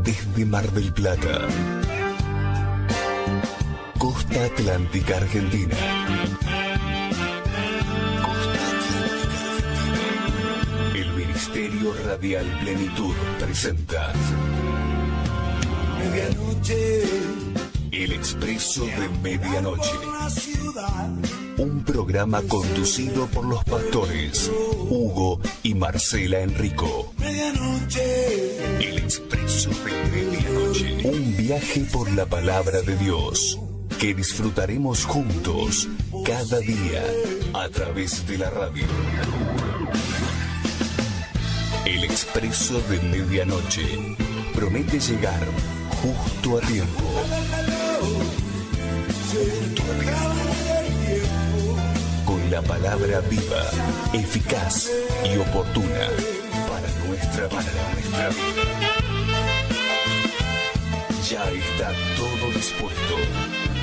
desde Mar del Plata, Costa Atlántica Argentina, el Ministerio Radial Plenitud presenta Medianoche, El Expreso de Medianoche, un programa conducido por los pastores Hugo y Marcela Enrico. medianoche, El Expreso de Medianoche, un viaje por la palabra de Dios que disfrutaremos juntos cada día a través de la radio. El Expreso de Medianoche promete llegar justo a tiempo. Con la palabra viva, eficaz y oportuna para nuestra vida. Ya está todo dispuesto.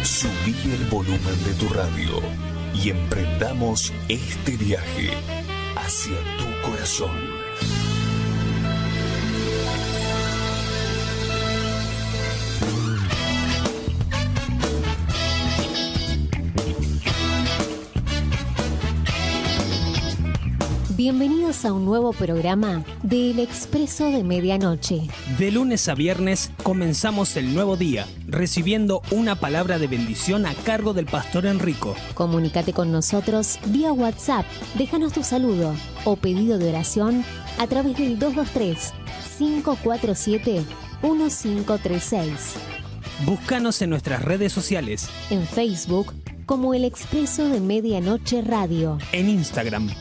Subí el volumen de tu radio y emprendamos este viaje hacia tu corazón. Bienvenidos a un nuevo programa de El Expreso de Medianoche. De lunes a viernes comenzamos el nuevo día, recibiendo una palabra de bendición a cargo del pastor Enrico. Comunícate con nosotros vía WhatsApp, déjanos tu saludo o pedido de oración a través del 223-547-1536. Búscanos en nuestras redes sociales. En Facebook como El Expreso de Medianoche Radio. En Instagram,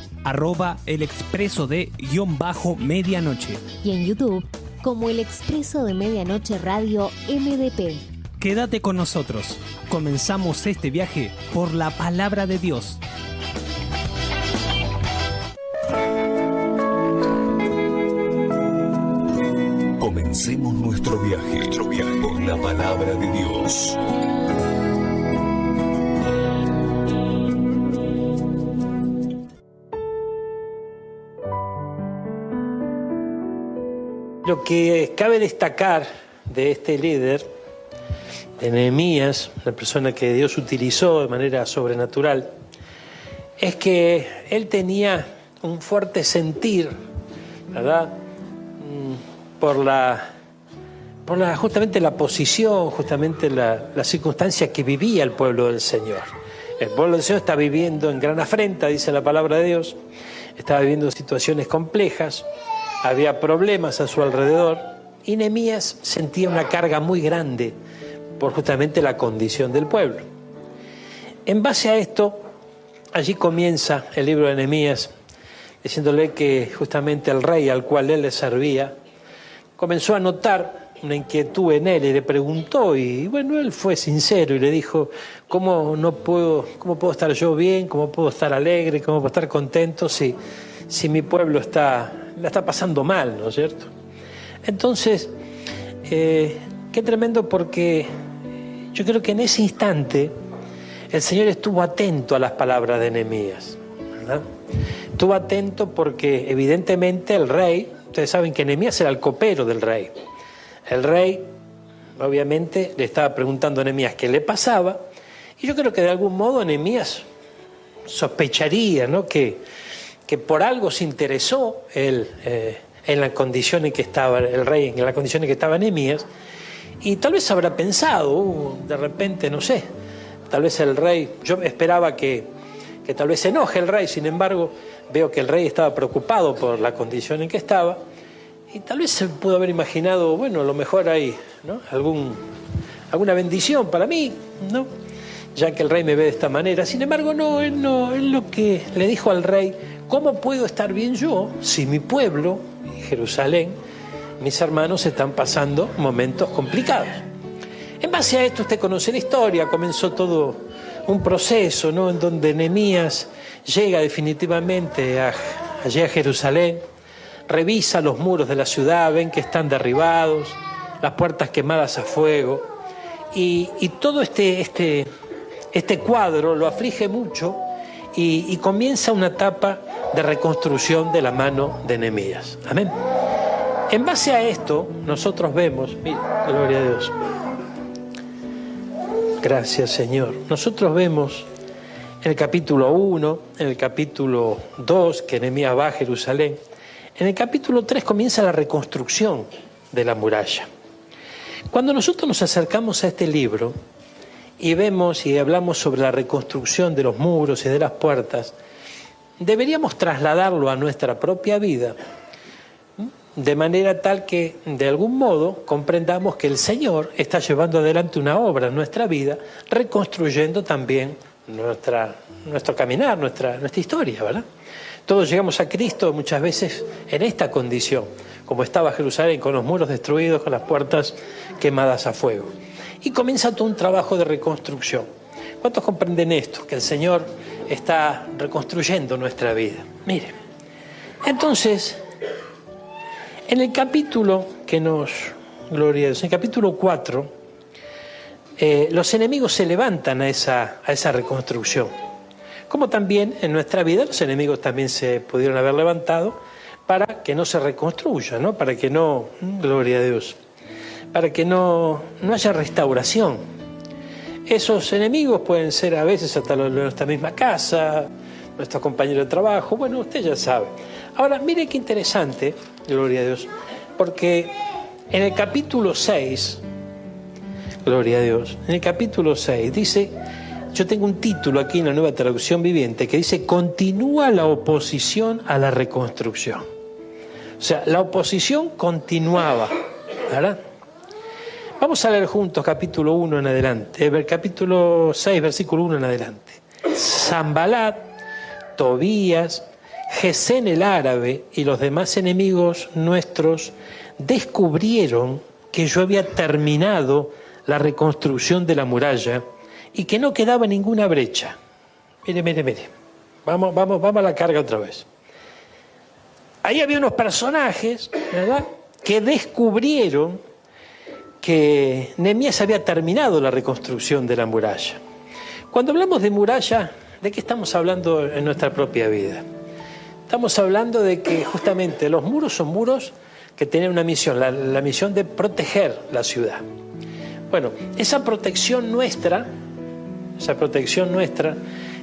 @El Expreso de _medianoche. Y en YouTube como El Expreso de Medianoche Radio MDP. Quédate con nosotros. Comenzamos este viaje por la palabra de Dios. Comencemos nuestro viaje por la palabra de Dios. Lo que cabe destacar de este líder, de Nehemías, la persona que Dios utilizó de manera sobrenatural, es que él tenía un fuerte sentir, ¿verdad? Por justamente la posición, justamente la circunstancia que vivía el pueblo del Señor. El pueblo del Señor está viviendo en gran afrenta, dice la palabra de Dios, estaba viviendo situaciones complejas, había problemas a su alrededor y Nehemías sentía una carga muy grande por justamente la condición del pueblo. En base a esto, allí comienza el libro de Nehemías, diciéndole que justamente el rey al cual él le servía comenzó a notar una inquietud en él y le preguntó, y bueno, él fue sincero y le dijo: ¿cómo puedo estar yo bien? ¿Cómo puedo estar alegre? ¿Cómo puedo estar contento si mi pueblo la está pasando mal, ¿no es cierto? Entonces, qué tremendo, porque yo creo que en ese instante el Señor estuvo atento a las palabras de Nehemías, ¿verdad? Estuvo atento porque evidentemente el rey, ustedes saben que Nehemías era el copero del rey. El rey, obviamente, le estaba preguntando a Nehemías qué le pasaba, y yo creo que de algún modo Nehemías sospecharía, ¿no?, que por algo se interesó él en la condición en que estaba el rey, en la condición en que estaba Nehemías, y tal vez habrá pensado, de repente, no sé, tal vez el rey, yo esperaba que tal vez se enoje el rey, sin embargo, veo que el rey estaba preocupado por la condición en que estaba, y tal vez se pudo haber imaginado, bueno, a lo mejor hay, ¿no?, alguna bendición para mí, ¿no?, ya que el rey me ve de esta manera. Sin embargo, él lo que le dijo al rey: ¿cómo puedo estar bien yo si mi pueblo, Jerusalén, mis hermanos están pasando momentos complicados? En base a esto, usted conoce la historia, comenzó todo un proceso, ¿no?, en donde Nehemías llega definitivamente allí a Jerusalén, revisa los muros de la ciudad, ven que están derribados, las puertas quemadas a fuego, y todo este cuadro lo aflige mucho, y comienza una etapa de reconstrucción de la mano de Nehemías. Amén. En base a esto, nosotros vemos, mira, gloria a Dios. Gracias, Señor. Nosotros vemos en el capítulo 1, en el capítulo 2, que Nehemías va a Jerusalén. En el capítulo 3 comienza la reconstrucción de la muralla. Cuando nosotros nos acercamos a este libro y vemos y hablamos sobre la reconstrucción de los muros y de las puertas, deberíamos trasladarlo a nuestra propia vida, de manera tal que, de algún modo, comprendamos que el Señor está llevando adelante una obra en nuestra vida, reconstruyendo también nuestro caminar, nuestra historia, ¿verdad? Todos llegamos a Cristo muchas veces en esta condición, como estaba Jerusalén, con los muros destruidos, con las puertas quemadas a fuego. Y comienza todo un trabajo de reconstrucción. ¿Cuántos comprenden esto? Que el Señor está reconstruyendo nuestra vida. Mire, entonces, en el capítulo gloria a Dios, en el capítulo 4, los enemigos se levantan a esa reconstrucción. Como también en nuestra vida los enemigos también se pudieron haber levantado para que no se reconstruya, ¿no? Para que no, gloria a Dios, para que no haya restauración. Esos enemigos pueden ser a veces hasta los de nuestra misma casa, nuestros compañeros de trabajo, bueno, usted ya sabe. Ahora, mire qué interesante, gloria a Dios, porque en el capítulo 6, gloria a Dios, en el capítulo 6 dice, yo tengo un título aquí en la Nueva Traducción Viviente que dice, continúa la oposición a la reconstrucción. O sea, la oposición continuaba, ¿verdad? Vamos a leer juntos capítulo 1 en adelante, capítulo 6, versículo 1 en adelante. Sanbalat, Tobías, Gesén el árabe y los demás enemigos nuestros descubrieron que yo había terminado la reconstrucción de la muralla y que no quedaba ninguna brecha. Mire. Vamos a la carga otra vez. Ahí había unos personajes, ¿verdad?, que descubrieron que Nehemías había terminado la reconstrucción de la muralla. Cuando hablamos de muralla, ¿de qué estamos hablando en nuestra propia vida? Estamos hablando de que justamente los muros son muros que tienen una misión, la misión de proteger la ciudad. Bueno, esa protección nuestra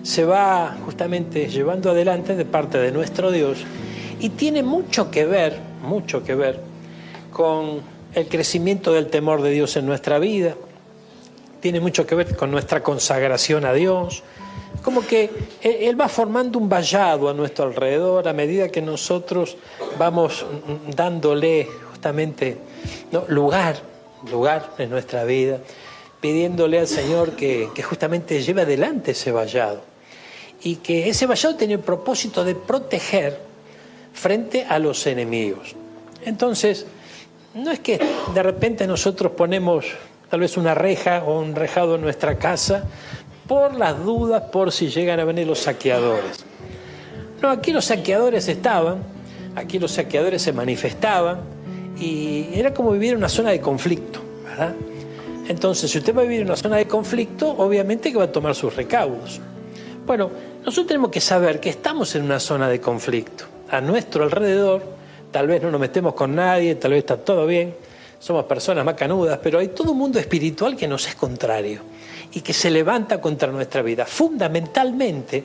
se va justamente llevando adelante de parte de nuestro Dios y tiene mucho que ver con el crecimiento del temor de Dios en nuestra vida, tiene mucho que ver con nuestra consagración a Dios, como que Él va formando un vallado a nuestro alrededor a medida que nosotros vamos dándole justamente, ¿no?, lugar en nuestra vida, pidiéndole al Señor que justamente lleve adelante ese vallado y que ese vallado tiene el propósito de proteger frente a los enemigos. Entonces, no es que de repente nosotros ponemos tal vez una reja o un rejado en nuestra casa por las dudas, por si llegan a venir los saqueadores. No, aquí los saqueadores estaban, aquí los saqueadores se manifestaban y era como vivir en una zona de conflicto, ¿verdad? Entonces, si usted va a vivir en una zona de conflicto, obviamente que va a tomar sus recaudos. Bueno, nosotros tenemos que saber que estamos en una zona de conflicto. A nuestro alrededor, tal vez no nos metemos con nadie, tal vez está todo bien, somos personas macanudas, pero hay todo un mundo espiritual que nos es contrario y que se levanta contra nuestra vida, fundamentalmente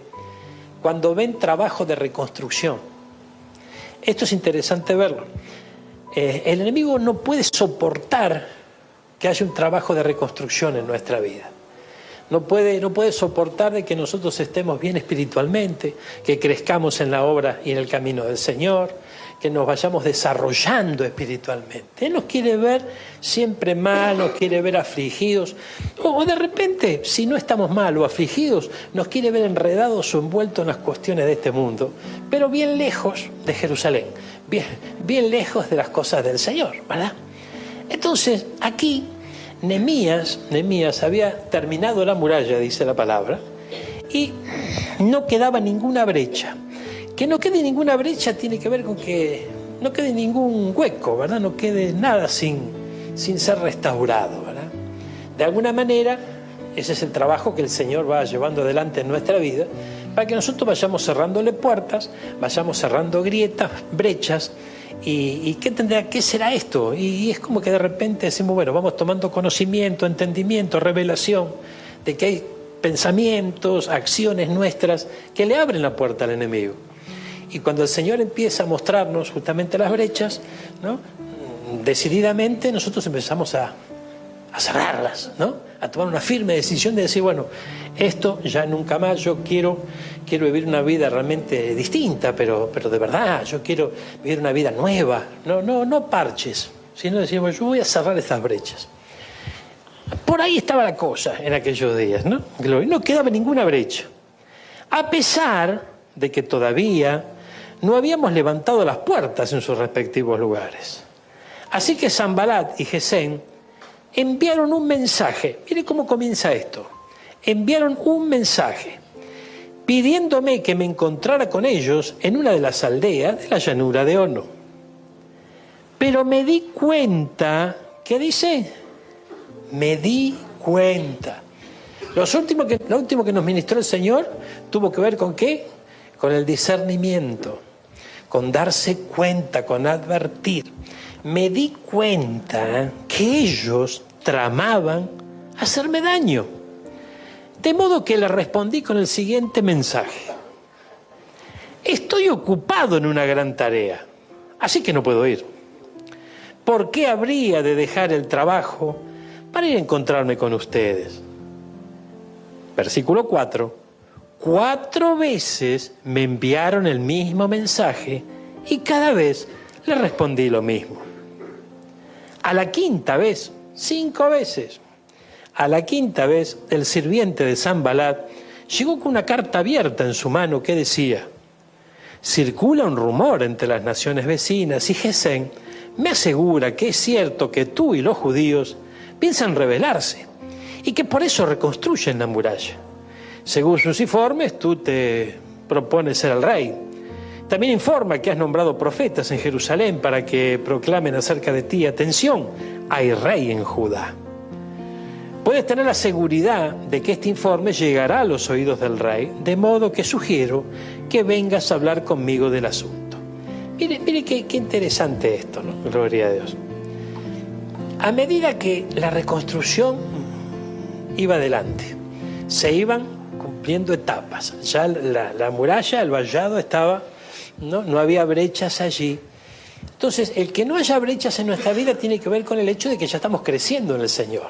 cuando ven trabajo de reconstrucción. Esto es interesante verlo. El enemigo no puede soportar que haya un trabajo de reconstrucción en nuestra vida. No puede soportar de que nosotros estemos bien espiritualmente, que crezcamos en la obra y en el camino del Señor, que nos vayamos desarrollando espiritualmente. Él nos quiere ver siempre mal, nos quiere ver afligidos, o de repente, si no estamos mal o afligidos, nos quiere ver enredados o envueltos en las cuestiones de este mundo, pero bien lejos de Jerusalén, bien lejos de las cosas del Señor, ¿verdad? Entonces, aquí Nehemías había terminado la muralla, dice la palabra, y no quedaba ninguna brecha. Que no quede ninguna brecha tiene que ver con que no quede ningún hueco, ¿verdad? No quede nada sin ser restaurado, ¿verdad? De alguna manera, ese es el trabajo que el Señor va llevando adelante en nuestra vida, para que nosotros vayamos cerrándole puertas, vayamos cerrando grietas, brechas, ¿Y qué será esto? Y es como que de repente decimos, bueno, vamos tomando conocimiento, entendimiento, revelación, de que hay pensamientos, acciones nuestras que le abren la puerta al enemigo. Y cuando el Señor empieza a mostrarnos justamente las brechas, ¿no?, decididamente nosotros empezamos a cerrarlas, ¿no?, a tomar una firme decisión de decir, bueno, esto ya nunca más, yo quiero vivir una vida realmente distinta, pero de verdad, yo quiero vivir una vida nueva, no parches, sino decimos, yo voy a cerrar estas brechas. Por ahí estaba la cosa en aquellos días, ¿no? No quedaba ninguna brecha. A pesar de que todavía no habíamos levantado las puertas en sus respectivos lugares. Así que Sanbalat y Gesem enviaron un mensaje. Mire cómo comienza esto. Enviaron un mensaje pidiéndome que me encontrara con ellos en una de las aldeas de la llanura de Ono. Pero me di cuenta, ¿qué dice? Me di cuenta. Lo último que nos ministró el Señor tuvo que ver ¿con qué? Con el discernimiento, con darse cuenta, con advertir. Me di cuenta que ellos tramaban hacerme daño. De modo que le respondí con el siguiente mensaje. Estoy ocupado en una gran tarea, así que no puedo ir. ¿Por qué habría de dejar el trabajo para ir a encontrarme con ustedes? Versículo 4. 4 veces me enviaron el mismo mensaje y cada vez le respondí lo mismo. A la 5ª vez, 5 veces. A la 5ª vez, el sirviente de Sanbalat llegó con una carta abierta en su mano que decía: circula un rumor entre las naciones vecinas y Gesem me asegura que es cierto que tú y los judíos piensan rebelarse y que por eso reconstruyen la muralla. Según sus informes, tú te propones ser el rey. También informa que has nombrado profetas en Jerusalén para que proclamen acerca de ti. Atención, hay rey en Judá. Puedes tener la seguridad de que este informe llegará a los oídos del rey, de modo que sugiero que vengas a hablar conmigo del asunto. Mire qué interesante esto, ¿no? Gloria a Dios. A medida que la reconstrucción iba adelante, se iban cumpliendo etapas. Ya la muralla, el vallado estaba, no había brechas allí. Entonces, el que no haya brechas en nuestra vida tiene que ver con el hecho de que ya estamos creciendo en el Señor.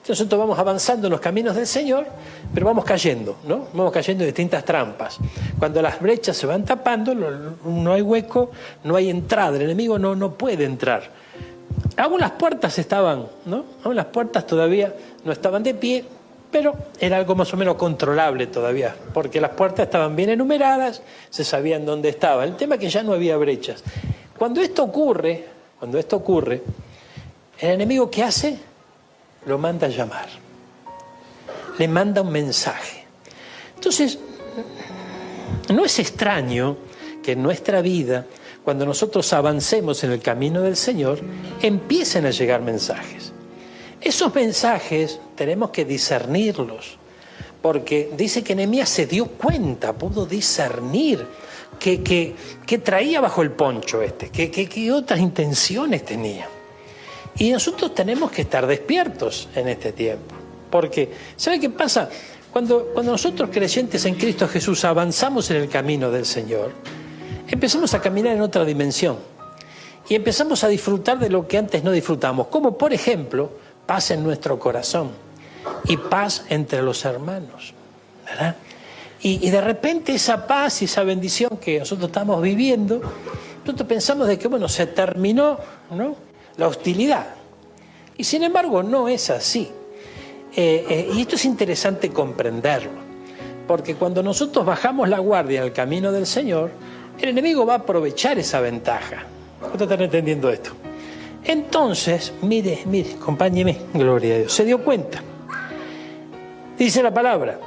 Nosotros vamos avanzando en los caminos del Señor, pero vamos cayendo, ¿no? Vamos cayendo en distintas trampas. Cuando las brechas se van tapando, no hay hueco, no hay entrada. El enemigo no puede entrar. Aún las puertas estaban, ¿no? Aún las puertas todavía no estaban de pie, pero era algo más o menos controlable todavía, porque las puertas estaban bien enumeradas, se sabían dónde estaba. El tema es que ya no había brechas. Cuando esto ocurre, el enemigo, ¿qué hace? Lo manda a llamar, le manda un mensaje. Entonces, no es extraño que en nuestra vida, cuando nosotros avancemos en el camino del Señor, empiecen a llegar mensajes. Esos mensajes tenemos que discernirlos, porque dice que Nehemías se dio cuenta, pudo discernir que traía bajo el poncho que otras intenciones tenía. Y nosotros tenemos que estar despiertos en este tiempo. Porque, ¿sabe qué pasa? Cuando nosotros creyentes en Cristo Jesús avanzamos en el camino del Señor, empezamos a caminar en otra dimensión. Y empezamos a disfrutar de lo que antes no disfrutamos. Como, por ejemplo, paz en nuestro corazón y paz entre los hermanos, ¿verdad? Y de repente esa paz y esa bendición que nosotros estamos viviendo, nosotros pensamos de que, bueno, se terminó, ¿no?, la hostilidad. Y sin embargo no es así. Y esto es interesante comprenderlo, porque cuando nosotros bajamos la guardia en el camino del Señor, el enemigo va a aprovechar esa ventaja. ¿Cuántos están entendiendo esto? Entonces, mire, acompáñeme, gloria a Dios. Se dio cuenta. Dice la palabra,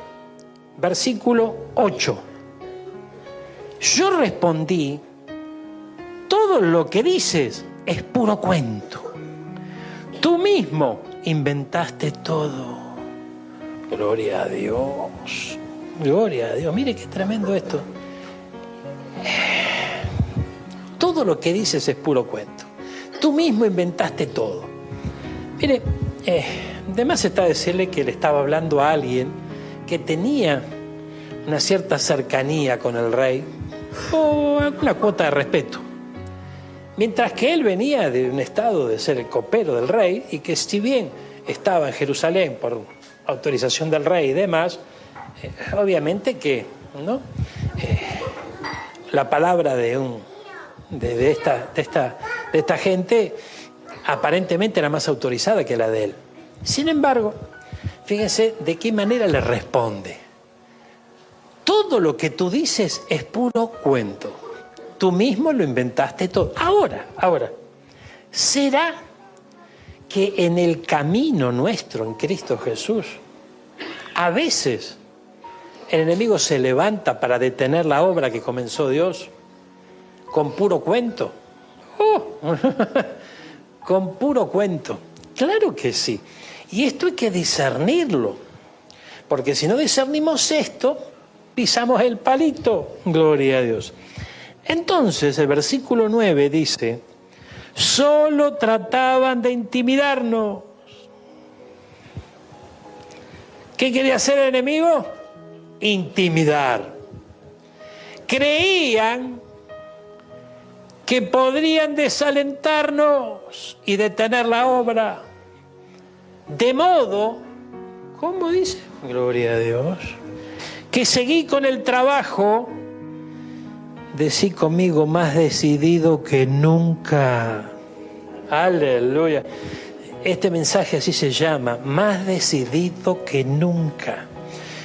versículo 8. Yo respondí, todo lo que dices es puro cuento. Tú mismo inventaste todo. Gloria a Dios. Gloria a Dios. Mire qué tremendo esto. Todo todo lo que dices es puro cuento. Tú mismo inventaste todo. Mire, de más está decirle que le estaba hablando a alguien que tenía una cierta cercanía con el rey o una cuota de respeto. Mientras que él venía de un estado de ser el copero del rey y que si bien estaba en Jerusalén por autorización del rey y demás, obviamente que ¿no? La palabra de esta gente aparentemente era más autorizada que la de él. Sin embargo, fíjense de qué manera le responde. Todo lo que tú dices es puro cuento. Tú mismo lo inventaste todo. Ahora, ¿será que en el camino nuestro en Cristo Jesús, a veces el enemigo se levanta para detener la obra que comenzó Dios con puro cuento? Con puro cuento. Claro que sí. Y esto hay que discernirlo. Porque si no discernimos esto, pisamos el palito. Gloria a Dios. Entonces el versículo 9 dice, solo trataban de intimidarnos. ¿Qué quería hacer el enemigo? Intimidar. Creían que podrían desalentarnos y detener la obra. De modo, ¿cómo dice? Gloria a Dios. Que seguí con el trabajo, decí conmigo, más decidido que nunca. Aleluya. Este mensaje así se llama, más decidido que nunca.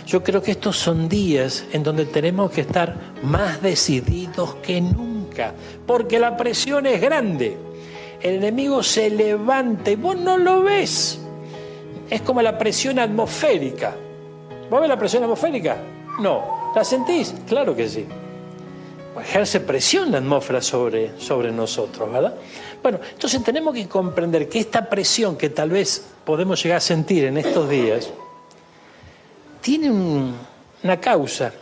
Yo creo que estos son días en donde tenemos que estar más decididos que nunca, porque la presión es grande. El enemigo se levanta y vos no lo ves. Es como la presión atmosférica. ¿Vos ves la presión atmosférica? No. ¿La sentís? Claro que sí. Ejerce presión la atmósfera sobre nosotros, ¿verdad? Bueno, entonces tenemos que comprender que esta presión que tal vez podemos llegar a sentir en estos días tiene una causa,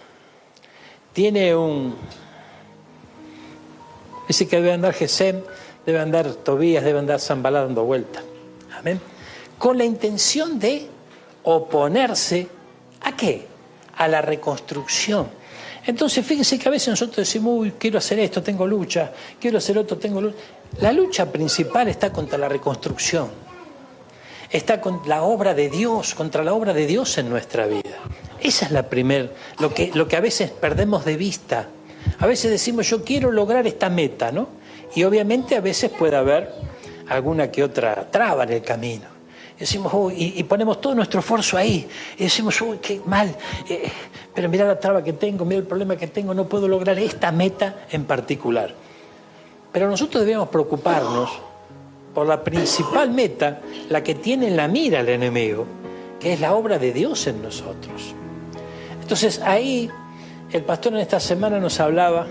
tiene dice que debe andar Gesem, debe andar Tobías, debe andar Sanballat dando vuelta. Amén. Con la intención de oponerse ¿a qué? A la reconstrucción. Entonces fíjense que a veces nosotros decimos, uy, quiero hacer esto, tengo lucha, quiero hacer otro, tengo lucha. La lucha principal está contra la reconstrucción. Está con la obra de Dios, contra la obra de Dios en nuestra vida. Esa es la primera, lo que a veces perdemos de vista. A veces decimos, yo quiero lograr esta meta, ¿no? Y obviamente a veces puede haber alguna que otra traba en el camino. Y decimos, uy, y ponemos todo nuestro esfuerzo ahí. Y decimos, uy, qué mal. Pero mira la traba que tengo, mira el problema que tengo, no puedo lograr esta meta en particular. Pero nosotros debemos preocuparnos por la principal meta, la que tiene en la mira el enemigo, que es la obra de Dios en nosotros. Entonces ahí el pastor en esta semana nos hablaba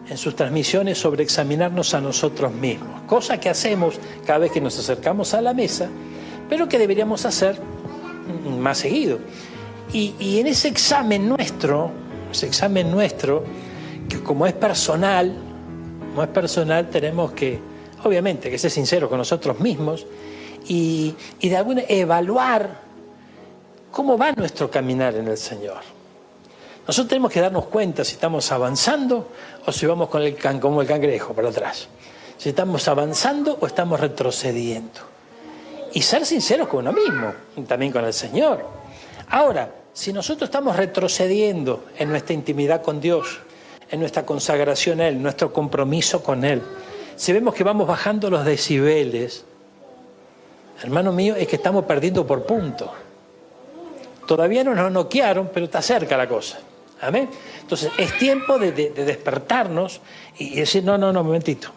en sus transmisiones sobre examinarnos a nosotros mismos, cosa que hacemos cada vez que nos acercamos a la mesa, pero que deberíamos hacer más seguido. Y en ese examen nuestro, que como es personal, tenemos que, obviamente, que ser sinceros con nosotros mismos y de alguna evaluar cómo va nuestro caminar en el Señor. Nosotros tenemos que darnos cuenta si estamos avanzando o si vamos como el cangrejo para atrás. Si estamos avanzando o estamos retrocediendo. Y ser sinceros con uno mismo, y también con el Señor. Ahora, si nosotros estamos retrocediendo en nuestra intimidad con Dios, en nuestra consagración a Él, nuestro compromiso con Él, si vemos que vamos bajando los decibeles, hermano mío, es que estamos perdiendo por punto. Todavía no nos noquearon, pero está cerca la cosa. Amén. Entonces, es tiempo de despertarnos y decir, no, momentito.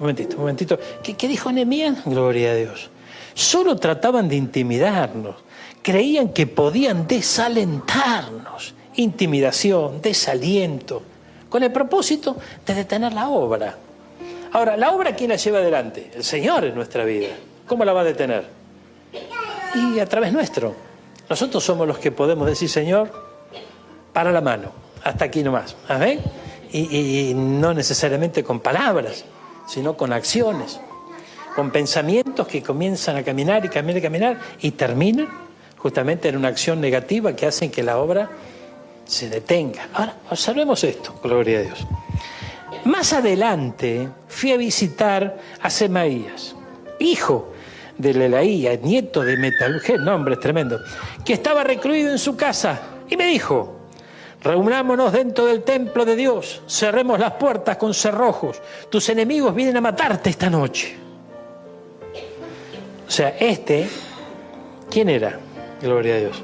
¿Qué dijo Nehemías? Gloria a Dios. Solo trataban de intimidarnos. Creían que podían desalentarnos. Intimidación, desaliento, con el propósito de detener la obra. Ahora, ¿la obra quién la lleva adelante? El Señor en nuestra vida. ¿Cómo la va a detener? Y a través nuestro. Nosotros somos los que podemos decir, Señor, para la mano, hasta aquí nomás. ¿Amén? Y no necesariamente con palabras, sino con acciones, con pensamientos que comienzan a caminar y caminar y caminar y terminan justamente en una acción negativa que hacen que la obra se detenga. Ahora, observemos esto, gloria a Dios. Más adelante fui a visitar a Semaías, hijo de Lelaía, nieto de Metalugel, nombre tremendo, que estaba recluido en su casa, y me dijo: reunámonos dentro del templo de Dios, cerremos las puertas con cerrojos, tus enemigos vienen a matarte esta noche. O sea, ¿quién era? Gloria a Dios.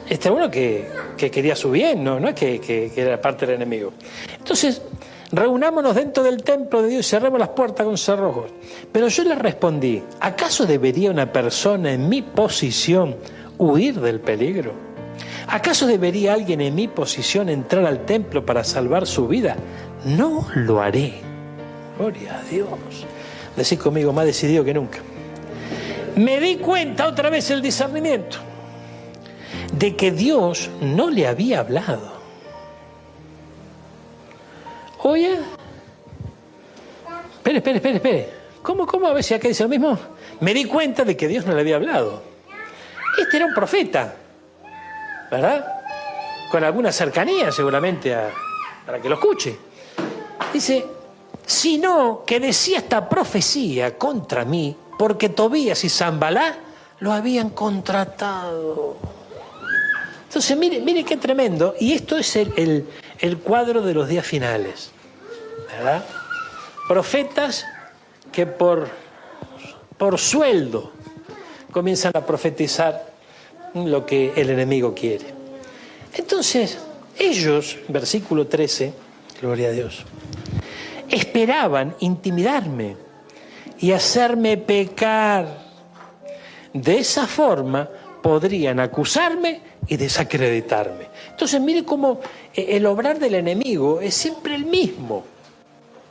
Este uno que quería su bien, no es que era parte del enemigo. Entonces, reunámonos dentro del templo de Dios y cerremos las puertas con cerrojos. Pero yo le respondí: ¿acaso debería una persona en mi posición huir del peligro? ¿Acaso debería alguien en mi posición entrar al templo para salvar su vida? No lo haré. Gloria a Dios. Decid conmigo: más decidido que nunca. Me di cuenta otra vez el discernimiento de que Dios no le había hablado. Oye, espere. ¿Cómo? A ver si acá dice lo mismo. Me di cuenta de que Dios no le había hablado. Este era un profeta, ¿verdad? Con alguna cercanía seguramente para que lo escuche. Dice: sino que decía esta profecía contra mí porque Tobías y Sanballat lo habían contratado. Entonces, mire qué tremendo. Y esto es el cuadro de los días finales, ¿verdad? Profetas que por sueldo comienzan a profetizar lo que el enemigo quiere. Entonces, ellos, versículo 13, gloria a Dios, esperaban intimidarme y hacerme pecar. De esa forma podrían acusarme y desacreditarme. Entonces, mire cómo el obrar del enemigo es siempre el mismo: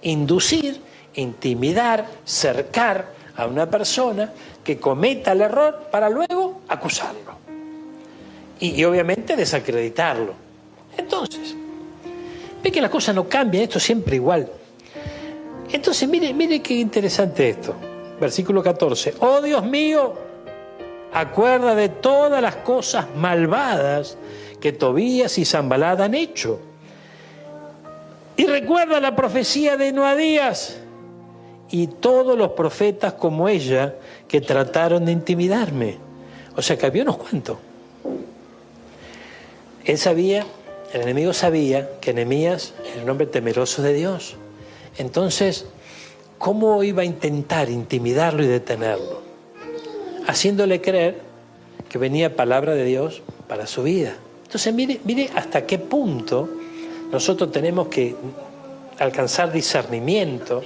inducir, intimidar, cercar a una persona que cometa el error para luego acusarlo y obviamente desacreditarlo. Entonces, ve que la cosa no cambia, esto es siempre igual. Entonces, mire qué interesante esto. Versículo 14. Oh Dios mío, acuerda de todas las cosas malvadas que Tobías y Sanballat han hecho. Y recuerda la profecía de Noadías y todos los profetas como ella que trataron de intimidarme. O sea que había unos cuantos. El enemigo sabía que Nehemías era un hombre temeroso de Dios. Entonces, ¿cómo iba a intentar intimidarlo y detenerlo? Haciéndole creer que venía palabra de Dios para su vida. Entonces, mire hasta qué punto nosotros tenemos que alcanzar discernimiento,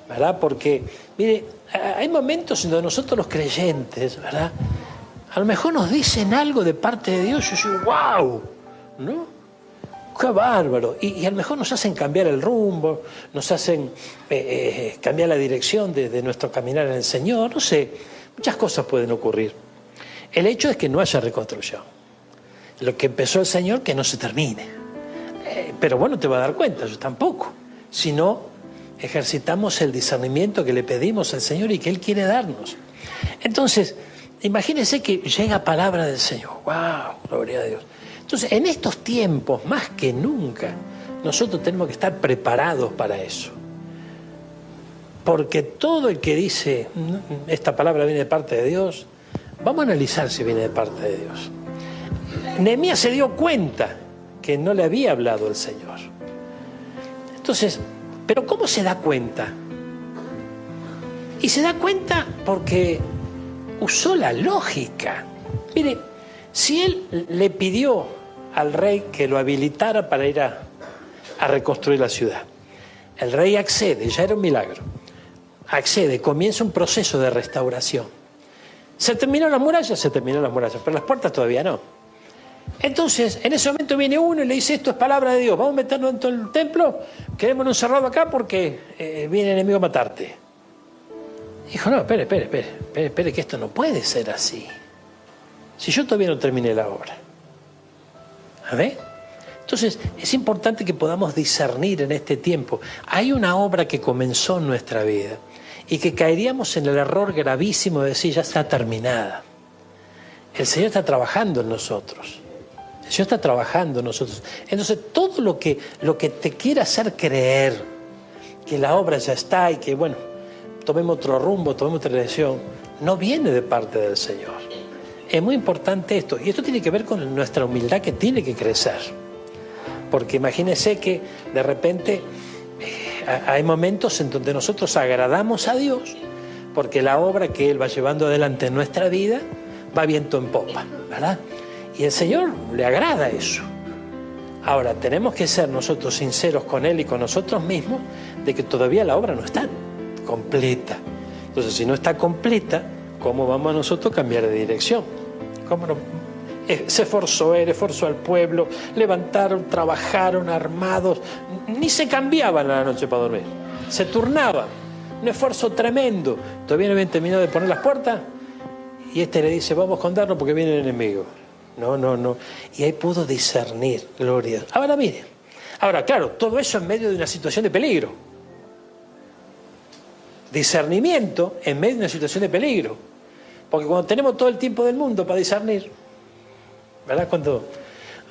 ¿verdad? Porque, mire, hay momentos en donde nosotros los creyentes, ¿verdad?, a lo mejor nos dicen algo de parte de Dios y yo digo: ¡wow! ¿No? ¡Qué bárbaro! Y a lo mejor nos hacen cambiar el rumbo, nos hacen cambiar la dirección de nuestro caminar en el Señor, no sé, muchas cosas pueden ocurrir. El hecho es que no haya reconstrucción. Lo que empezó el Señor, que no se termine. Pero bueno, te va a dar cuenta, yo tampoco. Si no, ejercitamos el discernimiento que le pedimos al Señor y que Él quiere darnos. Entonces, imagínense que llega palabra del Señor. ¡Wow! Gloria a Dios. Entonces, en estos tiempos, más que nunca, nosotros tenemos que estar preparados para eso. Porque todo el que dice, esta palabra viene de parte de Dios, vamos a analizar si viene de parte de Dios. Nehemías se dio cuenta que no le había hablado el Señor. Entonces, ¿pero cómo se da cuenta? Y se da cuenta porque usó la lógica. Mire, si él le pidió al rey que lo habilitara para ir a reconstruir la ciudad, el rey accede, ya era un milagro, accede, comienza un proceso de restauración. ¿Se terminó las murallas? Se terminó las murallas, pero las puertas todavía no. Entonces, en ese momento viene uno y le dice: esto es palabra de Dios, vamos a meternos dentro del templo, quedémonos encerrados acá porque viene el enemigo a matarte. Dijo: no, espere, que esto no puede ser así. Si yo todavía no terminé la obra. ¿A ver? Entonces, es importante que podamos discernir en este tiempo. Hay una obra que comenzó en nuestra vida y que caeríamos en el error gravísimo de decir, ya está terminada. El Señor está trabajando en nosotros. El Señor está trabajando en nosotros. Entonces, todo lo que te quiera hacer creer que la obra ya está y que, bueno, tomemos otro rumbo, tomemos otra dirección, no viene de parte del Señor. Es muy importante esto. Y esto tiene que ver con nuestra humildad que tiene que crecer. Porque imagínense que de repente hay momentos en donde nosotros agradamos a Dios porque la obra que Él va llevando adelante en nuestra vida va viento en popa, ¿verdad? Y el Señor le agrada eso. Ahora, tenemos que ser nosotros sinceros con Él y con nosotros mismos de que todavía la obra no está completa. Entonces, si no está completa, ¿cómo vamos nosotros a cambiar de dirección? ¿Cómo no? Se esforzó Él, esforzó al pueblo, levantaron, trabajaron, armados, ni se cambiaban a la noche para dormir, se turnaban, un esfuerzo tremendo. Todavía no habían terminado de poner las puertas y le dice, vamos a escondernos porque viene el enemigo. No. Y ahí pudo discernir, gloria. Ahora miren, claro, todo eso en medio de una situación de peligro. Discernimiento en medio de una situación de peligro. Porque cuando tenemos todo el tiempo del mundo para discernir, ¿verdad? Cuando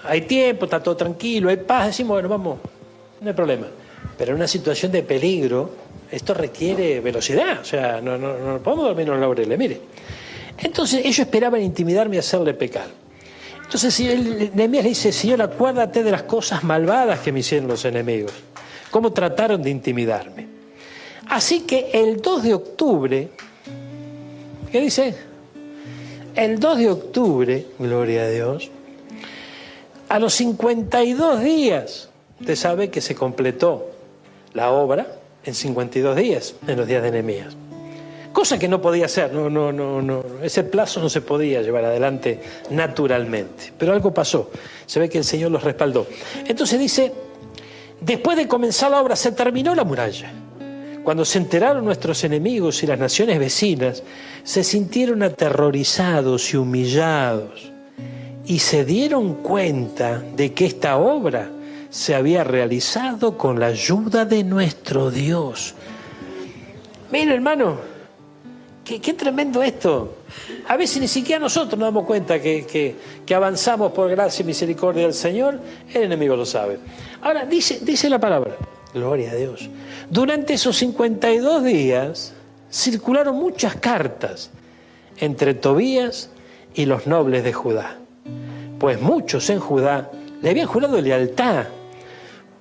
hay tiempo, está todo tranquilo, hay paz, decimos, bueno, vamos, no hay problema. Pero en una situación de peligro, esto requiere velocidad, o sea, no podemos dormir en los laureles, mire. Entonces ellos esperaban intimidarme y hacerle pecar. Entonces Nehemías le dice, Señor, acuérdate de las cosas malvadas que me hicieron los enemigos, cómo trataron de intimidarme. Así que el 2 de octubre, ¿qué dice? El 2 de octubre, gloria a Dios, a los 52 días, usted sabe que se completó la obra en 52 días, en los días de Nehemías. Cosa que no podía ser, no, ese plazo no se podía llevar adelante naturalmente. Pero algo pasó, se ve que el Señor los respaldó. Entonces dice, después de comenzar la obra se terminó la muralla. Cuando se enteraron nuestros enemigos y las naciones vecinas, se sintieron aterrorizados y humillados y se dieron cuenta de que esta obra se había realizado con la ayuda de nuestro Dios. Mira, hermano, qué tremendo esto. A veces ni siquiera nosotros nos damos cuenta que avanzamos por gracia y misericordia del Señor. El enemigo lo sabe. Ahora, dice la palabra, gloria a Dios. Durante esos 52 días circularon muchas cartas entre Tobías y los nobles de Judá. Pues muchos en Judá le habían jurado lealtad,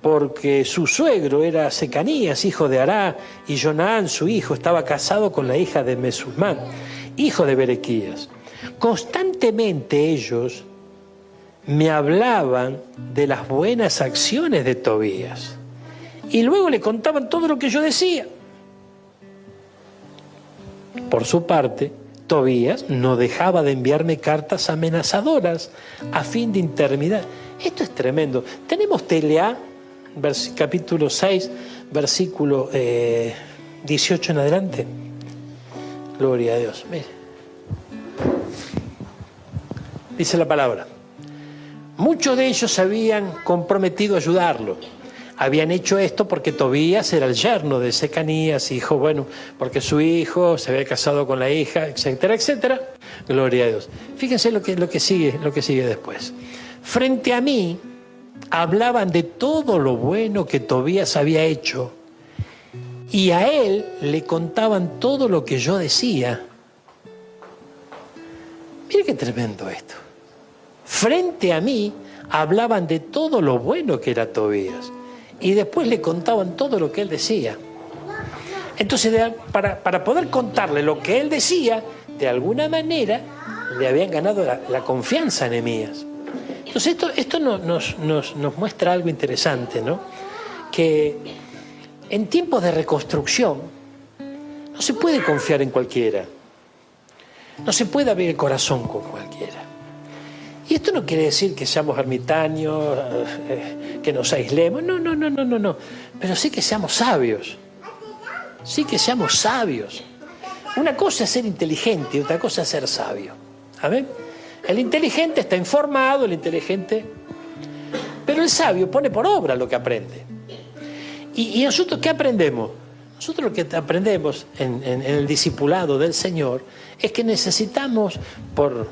porque su suegro era Secanías, hijo de Ará, y Jonaán, su hijo, estaba casado con la hija de Mesulmán, hijo de Berequías. Constantemente ellos me hablaban de las buenas acciones de Tobías y luego le contaban todo lo que yo decía. Por su parte, Tobías no dejaba de enviarme cartas amenazadoras a fin de interminar. Esto es tremendo. Tenemos Telea, capítulo 6, versículo 18 en adelante. Gloria a Dios. Mire. Dice la palabra. Muchos de ellos se habían comprometido a ayudarlo. Habían hecho esto porque Tobías era el yerno de Secanías, hijo, bueno, porque su hijo se había casado con la hija, etcétera, etcétera. Gloria a Dios. Fíjense lo que sigue después. Frente a mí hablaban de todo lo bueno que Tobías había hecho y a él le contaban todo lo que yo decía. Mire qué tremendo esto. Frente a mí hablaban de todo lo bueno que era Tobías y después le contaban todo lo que él decía. Entonces, para poder contarle lo que él decía, de alguna manera le habían ganado la confianza a Nehemías. Entonces esto nos muestra algo interesante, ¿no? Que en tiempos de reconstrucción no se puede confiar en cualquiera. No se puede abrir el corazón con cualquiera. Y esto no quiere decir que seamos ermitaños, que nos aislemos. No. Pero sí que seamos sabios. Sí que seamos sabios. Una cosa es ser inteligente y otra cosa es ser sabio. ¿Amén? El inteligente está informado, el inteligente... Pero el sabio pone por obra lo que aprende. ¿Y nosotros qué aprendemos? Nosotros lo que aprendemos en el discipulado del Señor es que necesitamos, por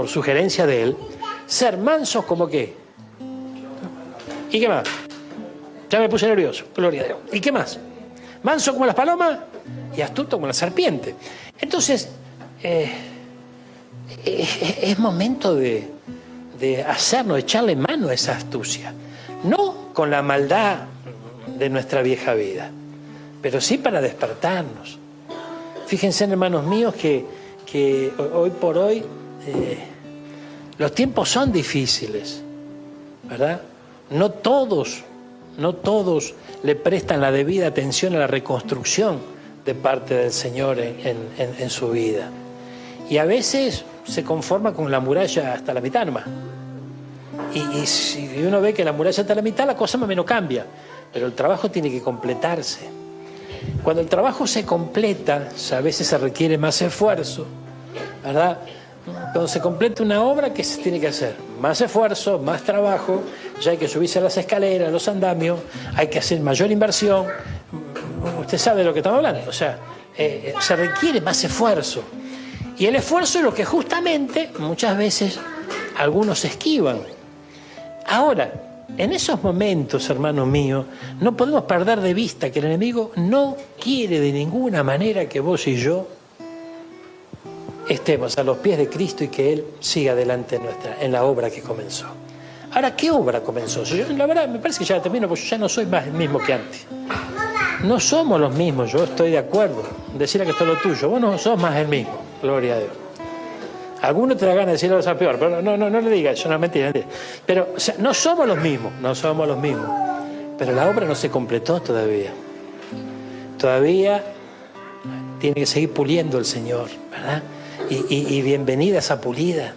sugerencia de Él, ser mansos como qué. ¿Y qué más? Ya me puse nervioso, gloria a Dios. ¿Y qué más? Manso como las palomas y astuto como la serpiente. Entonces, es momento de hacernos, echarle mano a esa astucia. No con la maldad de nuestra vieja vida, pero sí para despertarnos. Fíjense, hermanos míos, que hoy por hoy los tiempos son difíciles, ¿verdad? No todos le prestan la debida atención a la reconstrucción de parte del Señor en su vida. Y a veces se conforma con la muralla hasta la mitad nomás. Y si uno ve que la muralla está a la mitad, la cosa más o menos cambia. Pero el trabajo tiene que completarse. Cuando el trabajo se completa, a veces se requiere más esfuerzo, ¿verdad? Cuando se completa una obra, ¿qué se tiene que hacer? Más esfuerzo, más trabajo, ya hay que subirse a las escaleras, a los andamios, hay que hacer mayor inversión. Usted sabe de lo que estamos hablando. O sea, se requiere más esfuerzo. Y el esfuerzo es lo que justamente muchas veces algunos esquivan. Ahora, en esos momentos, hermanos míos, no podemos perder de vista que el enemigo no quiere de ninguna manera que vos y yo estemos a los pies de Cristo y que Él siga adelante en la obra que comenzó. Ahora, ¿qué obra comenzó? Yo, la verdad, me parece que ya la termino, porque yo ya no soy más el mismo que antes. No somos los mismos, yo estoy de acuerdo. Decirle que esto es lo tuyo, vos no sos más el mismo, gloria a Dios. Algunos te da ganas de decirlo a peor, pero no le digas, eso no es mentira. Pero, o sea, no somos los mismos. Pero la obra no se completó todavía. Todavía tiene que seguir puliendo el Señor, ¿verdad? Y bienvenida esa pulida,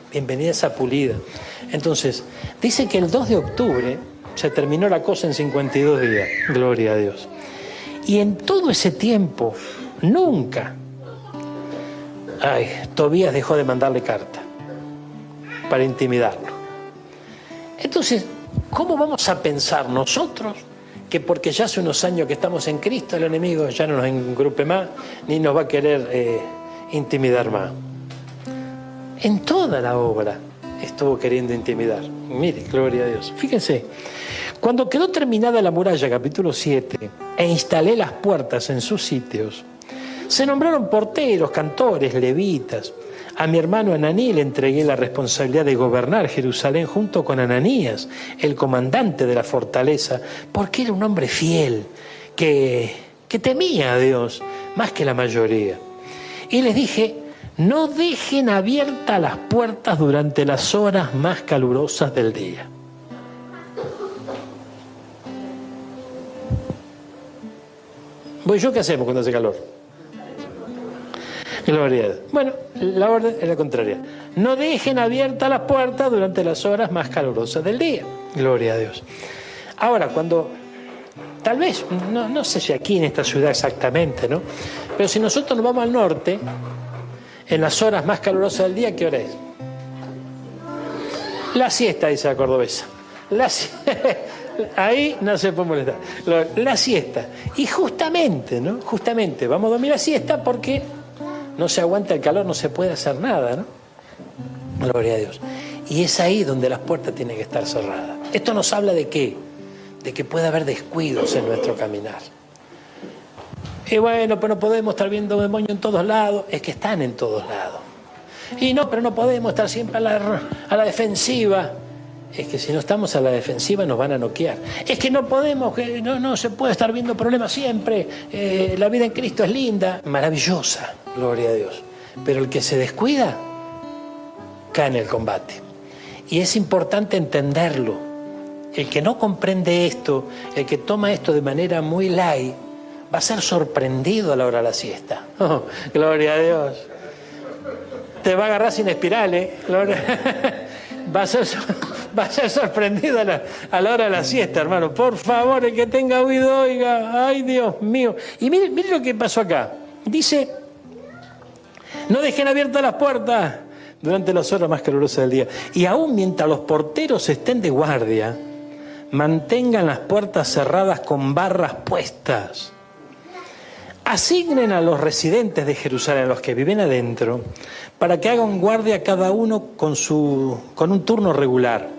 Entonces, dice que el 2 de octubre se terminó la cosa en 52 días, gloria a Dios. Y en todo ese tiempo, nunca, Tobías dejó de mandarle carta para intimidarlo. Entonces, ¿cómo vamos a pensar nosotros que porque ya hace unos años que estamos en Cristo, el enemigo ya no nos engrupe más, ni nos va a querer intimidar más? En toda la obra estuvo queriendo intimidar. Mire, gloria a Dios. Fíjense, cuando quedó terminada la muralla, capítulo 7, e instalé las puertas en sus sitios, se nombraron porteros, cantores, levitas. A mi hermano Ananí le entregué la responsabilidad de gobernar Jerusalén junto con Ananías, el comandante de la fortaleza, porque era un hombre fiel, que temía a Dios más que la mayoría. Y les dije, no dejen abiertas las puertas durante las horas más calurosas del día. ¿Yo qué hacemos cuando hace calor? Gloria a Dios. Bueno, la orden es la contraria. No dejen abiertas las puertas durante las horas más calurosas del día. Gloria a Dios. Ahora, cuando, tal vez, no sé si aquí en esta ciudad exactamente, ¿no? Pero si nosotros nos vamos al norte, en las horas más calurosas del día, ¿qué hora es? La siesta, dice la cordobesa. Ahí no se puede molestar. La siesta. Y justamente, ¿no? Justamente, vamos a dormir la siesta porque no se aguanta el calor, no se puede hacer nada, ¿no? Gloria a Dios. Y es ahí donde las puertas tienen que estar cerradas. Esto nos habla de ¿qué? De que puede haber descuidos en nuestro caminar. Y bueno, pero no podemos estar viendo demonios en todos lados. Es que están en todos lados. Y no, pero no podemos estar siempre a la defensiva. Es que si no estamos a la defensiva nos van a noquear. Es que no podemos, no se puede estar viendo problemas siempre. La vida en Cristo es linda, maravillosa, gloria a Dios. Pero el que se descuida, cae en el combate. Y es importante entenderlo. El que no comprende esto, el que toma esto de manera muy light, va a ser sorprendido a la hora de la siesta. Oh, gloria a Dios. Te va a agarrar sin espiral, gloria. Va a ser sorprendido a la hora de la siesta, hermano. Por favor, el que tenga oído, oiga. Ay, Dios mío. Y mire lo que pasó acá. Dice, no dejen abiertas las puertas durante las horas más calurosas del día. Y aún mientras los porteros estén de guardia, mantengan las puertas cerradas con barras puestas. Asignen a los residentes de Jerusalén, a los que viven adentro, para que hagan guardia cada uno con un turno regular.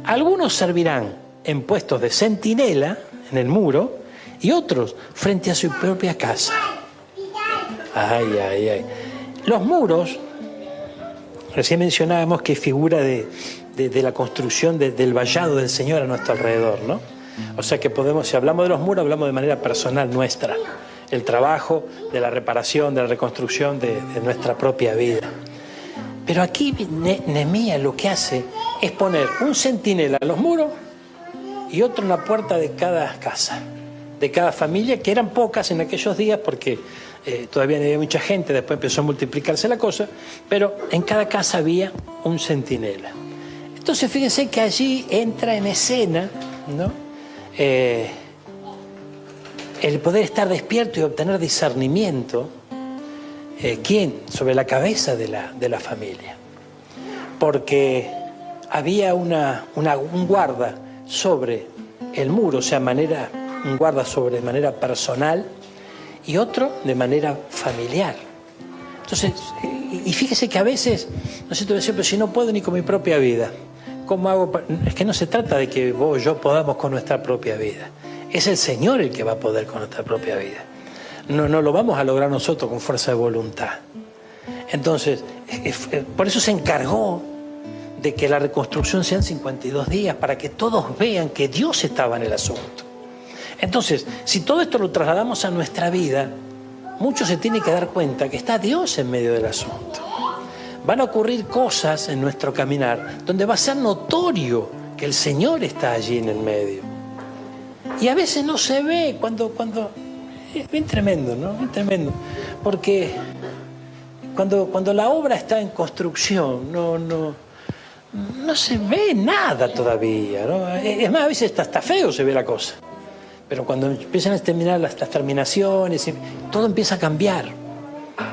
Algunos servirán en puestos de centinela en el muro y otros frente a su propia casa. Ay, ay, ay. Los muros, recién mencionábamos que figura de la construcción del vallado del Señor a nuestro alrededor, ¿no? O sea que podemos, si hablamos de los muros, hablamos de manera personal nuestra. El trabajo de la reparación, de la reconstrucción de nuestra propia vida. Pero aquí Nehemías lo que hace es poner un centinela en los muros y otro en la puerta de cada casa, de cada familia, que eran pocas en aquellos días porque todavía no había mucha gente, después empezó a multiplicarse la cosa, pero en cada casa había un centinela. Entonces fíjense que allí entra en escena, ¿no? El poder estar despierto y obtener discernimiento, ¿quién? Sobre la cabeza de la familia. Porque había un guarda sobre el muro, o sea, un guarda sobre de manera personal y otro de manera familiar. Entonces, y fíjese que a veces, no sé, tú decís, pero si no puedo ni con mi propia vida, ¿cómo hago? Es que no se trata de que vos o yo podamos con nuestra propia vida. Es el Señor el que va a poder con nuestra propia vida. No lo vamos a lograr nosotros con fuerza de voluntad. Entonces, por eso se encargó de que la reconstrucción sean 52 días, para que todos vean que Dios estaba en el asunto. Entonces, si todo esto lo trasladamos a nuestra vida, muchos se tienen que dar cuenta que está Dios en medio del asunto. Van a ocurrir cosas en nuestro caminar donde va a ser notorio que el Señor está allí en el medio. Y a veces no se ve cuando es bien tremendo, ¿no? Bien tremendo. Porque cuando la obra está en construcción, no se ve nada todavía, ¿no? Es más, a veces hasta feo se ve la cosa. Pero cuando empiezan a terminar las terminaciones, todo empieza a cambiar.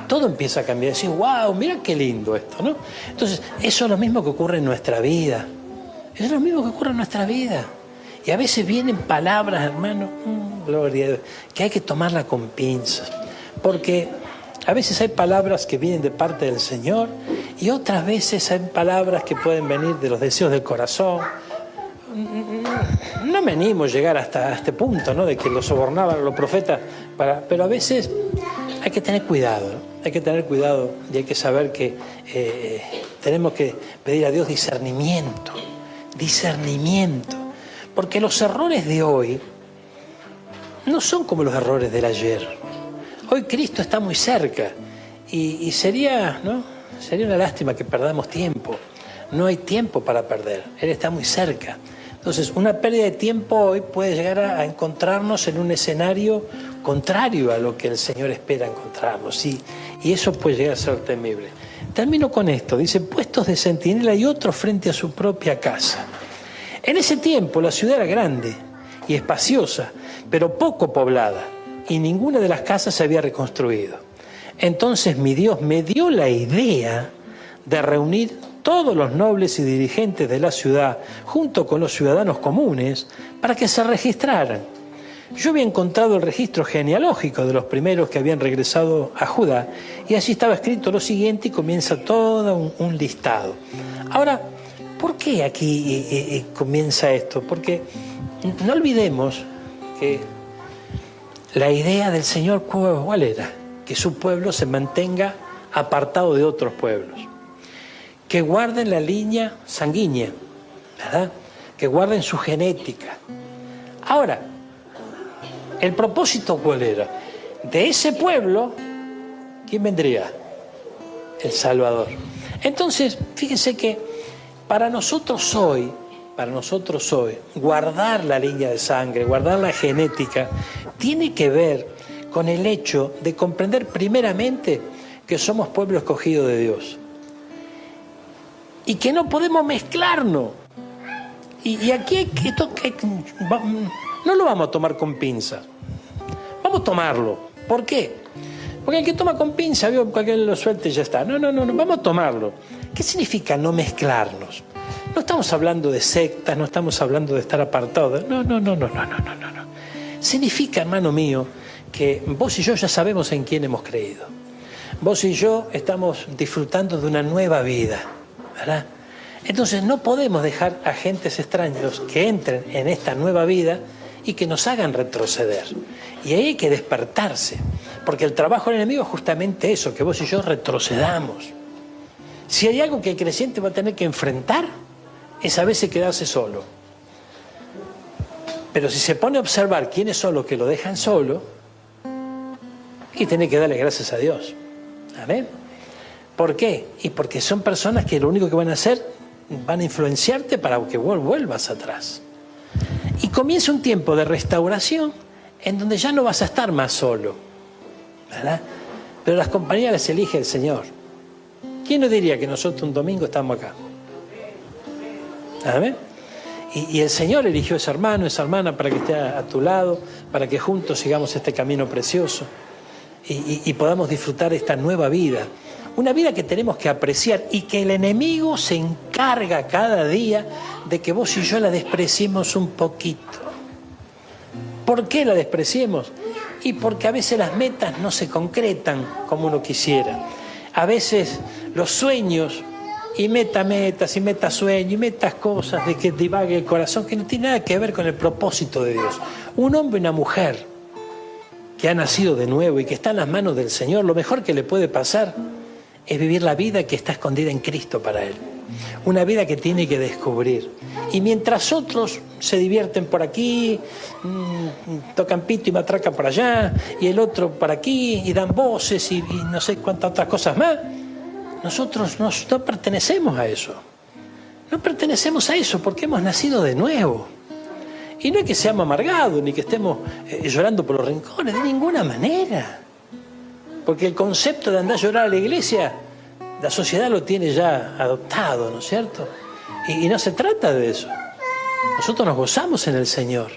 Todo empieza a cambiar. Decir, wow, mira qué lindo esto, ¿no? Entonces, eso es lo mismo que ocurre en nuestra vida. Eso es lo mismo que ocurre en nuestra vida. Y a veces vienen palabras, hermano, gloria a Dios, que hay que tomarla con pinzas. Porque a veces hay palabras que vienen de parte del Señor y otras veces hay palabras que pueden venir de los deseos del corazón. No me animo a llegar hasta este punto, ¿no? De que lo sobornaban los profetas, pero a veces hay que tener cuidado, ¿no? Hay que tener cuidado y hay que saber que tenemos que pedir a Dios discernimiento. Porque los errores de hoy no son como los errores del ayer. Hoy Cristo está muy cerca y sería, ¿no? Sería una lástima que perdamos tiempo. No hay tiempo para perder, Él está muy cerca. Entonces, una pérdida de tiempo hoy puede llegar a encontrarnos en un escenario contrario a lo que el Señor espera encontrarnos. Y eso puede llegar a ser temible. Termino con esto. Dice, puestos de centinela y otros frente a su propia casa. En ese tiempo la ciudad era grande y espaciosa, pero poco poblada, y ninguna de las casas se había reconstruido. Entonces mi Dios me dio la idea de reunir todos los nobles y dirigentes de la ciudad, junto con los ciudadanos comunes, para que se registraran. Yo había encontrado el registro genealógico de los primeros que habían regresado a Judá, y allí estaba escrito lo siguiente y comienza todo un listado. Ahora, ¿por qué aquí comienza esto? Porque no olvidemos que la idea del Señor, ¿cuál era? Que su pueblo se mantenga apartado de otros pueblos. Que guarden la línea sanguínea, ¿verdad? Que guarden su genética. Ahora, ¿el propósito cuál era? De ese pueblo, ¿quién vendría? El Salvador. Entonces, fíjense que para nosotros hoy, guardar la línea de sangre, guardar la genética, tiene que ver con el hecho de comprender primeramente que somos pueblo escogido de Dios. Y que no podemos mezclarnos. Y aquí no lo vamos a tomar con pinzas. Vamos a tomarlo. ¿Por qué? Porque el que toma con pinza, cualquiera lo suelte y ya está. No, vamos a tomarlo. ¿Qué significa no mezclarnos? No estamos hablando de sectas, no estamos hablando de estar apartados. No. Significa, hermano mío, que vos y yo ya sabemos en quién hemos creído. Vos y yo estamos disfrutando de una nueva vida, ¿verdad? Entonces no podemos dejar agentes extraños que entren en esta nueva vida y que nos hagan retroceder. Y ahí hay que despertarse, porque el trabajo del enemigo es justamente eso, que vos y yo retrocedamos. Si hay algo que el creyente va a tener que enfrentar, es a veces quedarse solo. Pero si se pone a observar quiénes son los que lo dejan solo, y tiene que darle gracias a Dios. Amén. ¿Por qué? Y porque son personas que lo único que van a hacer, van a influenciarte para que vuelvas atrás. Y comienza un tiempo de restauración en donde ya no vas a estar más solo, ¿verdad? Pero las compañías las elige el Señor. ¿Quién nos diría que nosotros un domingo estamos acá? Amén. Y el Señor eligió a ese hermano, esa hermana para que esté a tu lado, para que juntos sigamos este camino precioso y podamos disfrutar esta nueva vida. Una vida que tenemos que apreciar y que el enemigo se encarga cada día de que vos y yo la despreciemos un poquito. ¿Por qué la despreciemos? Y porque a veces las metas no se concretan como uno quisiera. A veces los sueños y metas y metasueños y metas cosas de que divague el corazón que no tiene nada que ver con el propósito de Dios. Un hombre y una mujer que ha nacido de nuevo y que está en las manos del Señor, lo mejor que le puede pasar es vivir la vida que está escondida en Cristo para él. Una vida que tiene que descubrir. Y mientras otros se divierten por aquí, tocan pito y matraca por allá, y el otro por aquí, y dan voces y no sé cuántas otras cosas más, nosotros no pertenecemos a eso. No pertenecemos a eso porque hemos nacido de nuevo. Y no es que seamos amargados, ni que estemos llorando por los rincones, de ninguna manera. Porque el concepto de andar a llorar a la iglesia, la sociedad lo tiene ya adoptado, ¿no es cierto? Y no se trata de eso. Nosotros nos gozamos en el Señor.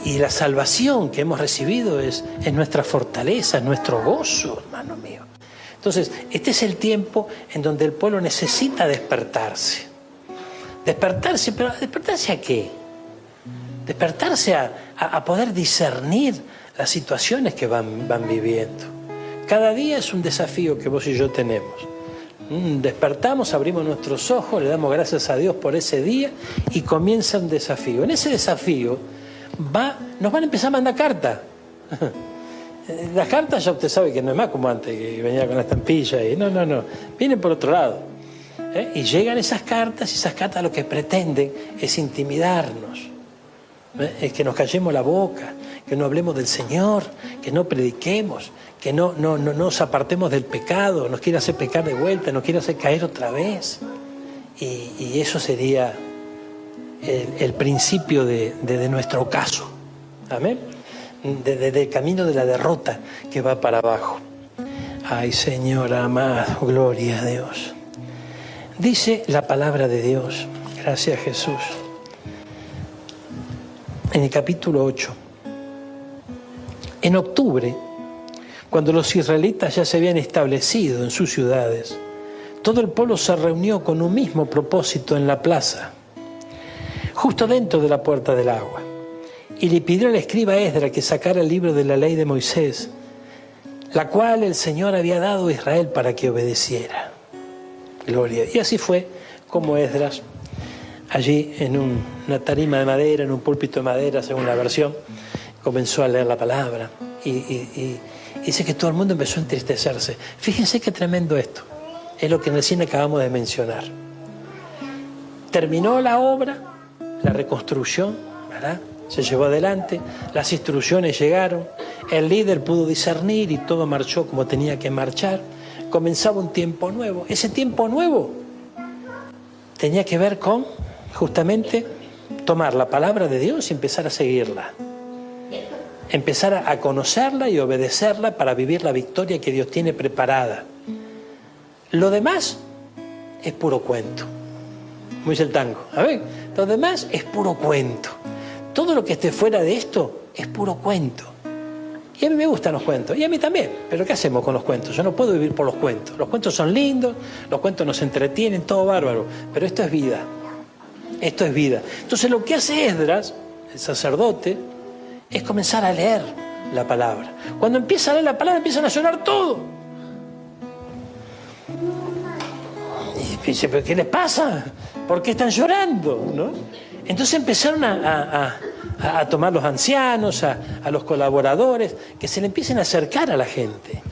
Y la salvación que hemos recibido es nuestra fortaleza, es nuestro gozo, hermano mío. Entonces, este es el tiempo en donde el pueblo necesita despertarse. Despertarse, pero ¿despertarse a qué? Despertarse a poder discernir las situaciones que van viviendo. Cada día es un desafío que vos y yo tenemos. Despertamos, abrimos nuestros ojos, le damos gracias a Dios por ese día y comienza un desafío. En ese desafío nos van a empezar a mandar cartas. Las cartas ya usted sabe que no es más como antes, que venía con la estampilla y no. Vienen por otro lado. Y llegan esas cartas y esas cartas lo que pretenden es intimidarnos. Es que nos callemos la boca, que no hablemos del Señor, que no prediquemos, que no nos apartemos del pecado, nos quiere hacer pecar de vuelta, nos quiere hacer caer otra vez. Y eso sería el principio de nuestro ocaso. Amén. Del camino de la derrota que va para abajo. Ay, Señor amado, gloria a Dios. Dice la palabra de Dios, gracias a Jesús, en el capítulo 8. En octubre, cuando los israelitas ya se habían establecido en sus ciudades, todo el pueblo se reunió con un mismo propósito en la plaza, justo dentro de la puerta del agua, y le pidió al escriba Esdras que sacara el libro de la ley de Moisés, la cual el Señor había dado a Israel para que obedeciera. Gloria. Y así fue como Esdras, allí en una tarima de madera, en un púlpito de madera, según la versión, comenzó a leer la palabra. Y dice que todo el mundo empezó a entristecerse. Fíjense qué tremendo esto. Es lo que recién acabamos de mencionar. Terminó la obra, la reconstrucción, ¿verdad? Se llevó adelante, las instrucciones llegaron, el líder pudo discernir y todo marchó como tenía que marchar. Comenzaba un tiempo nuevo. Ese tiempo nuevo tenía que ver con justamente tomar la palabra de Dios y empezar a seguirla. Empezar a conocerla y obedecerla para vivir la victoria que Dios tiene preparada. Lo demás es puro cuento. Como dice el tango. A ver, lo demás es puro cuento. Todo lo que esté fuera de esto es puro cuento. Y a mí me gustan los cuentos, y a mí también, pero ¿qué hacemos con los cuentos? Yo no puedo vivir por los cuentos. Los cuentos son lindos, los cuentos nos entretienen, todo bárbaro, pero esto es vida. Esto es vida. Entonces lo que hace Esdras, el sacerdote, es comenzar a leer la palabra. Cuando empieza a leer la palabra, empiezan a llorar todo. Y dice, ¿pero qué les pasa? ¿Por qué están llorando? ¿No? Entonces empezaron a tomar los ancianos, a los colaboradores, que se le empiecen a acercar a la gente.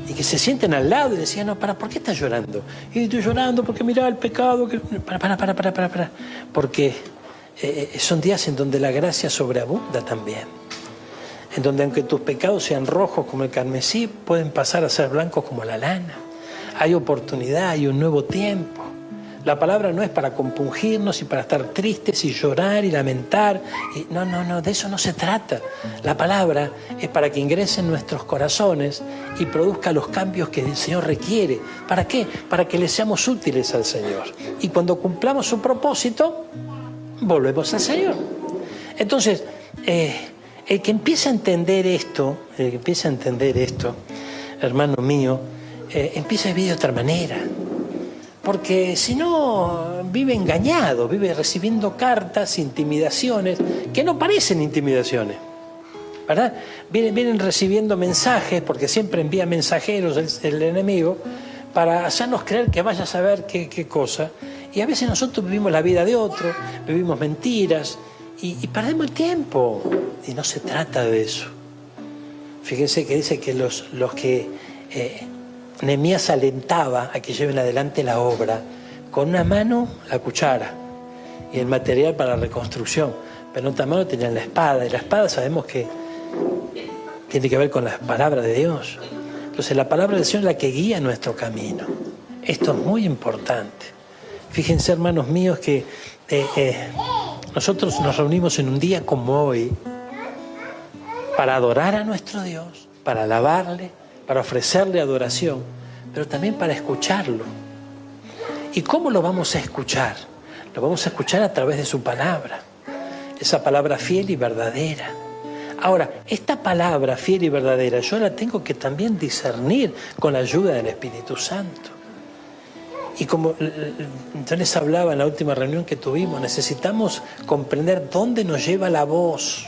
Y que se sienten al lado y decían, no, ¿por qué estás llorando? Y estoy llorando porque mirá el pecado. Que... Para. Porque son días en donde la gracia sobreabunda también. En donde aunque tus pecados sean rojos como el carmesí, pueden pasar a ser blancos como la lana. Hay oportunidad, hay un nuevo tiempo. La palabra no es para compungirnos y para estar tristes y llorar y lamentar. No, de eso no se trata. La palabra es para que ingrese en nuestros corazones y produzca los cambios que el Señor requiere. ¿Para qué? Para que le seamos útiles al Señor. Y cuando cumplamos su propósito, volvemos al Señor. Entonces, el que empieza a entender esto, hermano mío, empieza a vivir de otra manera. Porque si no, vive engañado, vive recibiendo cartas, intimidaciones, que no parecen intimidaciones, ¿verdad? Vienen recibiendo mensajes, porque siempre envía mensajeros el enemigo, para hacernos creer que vaya a saber qué cosa. Y a veces nosotros vivimos la vida de otro, vivimos mentiras, y perdemos el tiempo. Y no se trata de eso. Fíjense que dice que los que... Nehemías alentaba a que lleven adelante la obra, con una mano la cuchara y el material para la reconstrucción, pero en otra mano tenían la espada, y la espada sabemos que tiene que ver con la palabra de Dios. Entonces la palabra del Señor es la que guía nuestro camino. Esto es muy importante. Fíjense, hermanos míos, que nosotros nos reunimos en un día como hoy para adorar a nuestro Dios, para alabarle, para ofrecerle adoración, pero también para escucharlo. ¿Y cómo lo vamos a escuchar? Lo vamos a escuchar a través de su palabra, esa palabra fiel y verdadera. Ahora, esta palabra fiel y verdadera yo la tengo que también discernir con la ayuda del Espíritu Santo. Y como yo les hablaba en la última reunión que tuvimos, necesitamos comprender dónde nos lleva la voz